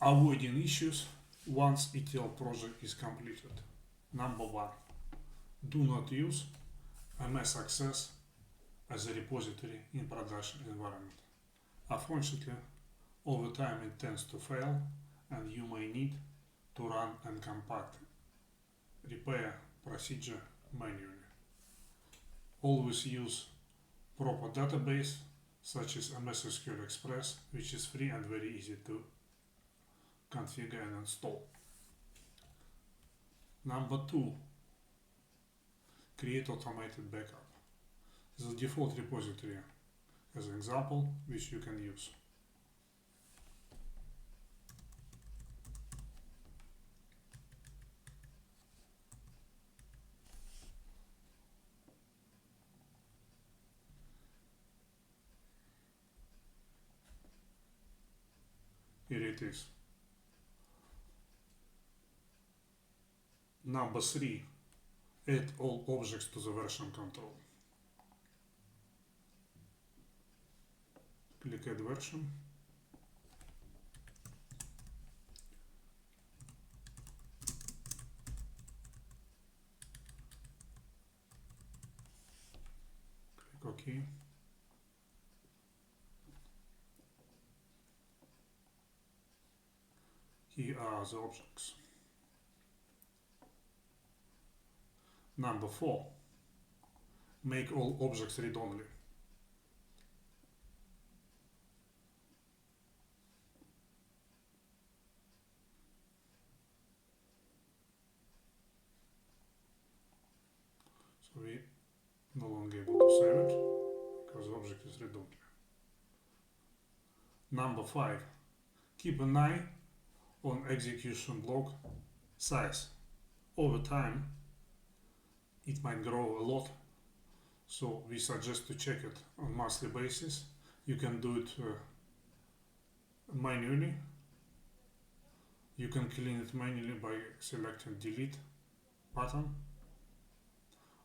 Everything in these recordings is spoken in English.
Avoiding issues once ETL project is completed. Number 1. Do not use MS Access as a repository in production environment. Unfortunately, over time it tends to fail and you may need to run and compact repair procedure manually. Always use proper database such as MS SQL Express, which is free and very easy to configure and install. Number 2. Create automated backup. The default repository as an example which you can use. Here it is. Number 3. Add all objects to the version control. Click Add Version. Click OK. Here are the objects. Number 4. Make all objects read-only. So we no longer able to save it because the object is read-only. Number 5. Keep an eye on execution block size. Over time it might grow a lot, so we suggest to check it on monthly basis. You can do it manually. You can clean it manually by selecting delete button,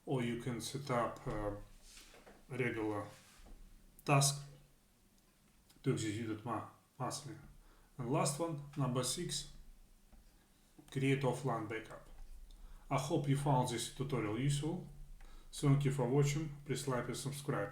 or you can set up a regular task to execute it monthly. And last one, number 6, create offline backup. I hope you found this tutorial useful. Thank you for watching. Please like and subscribe.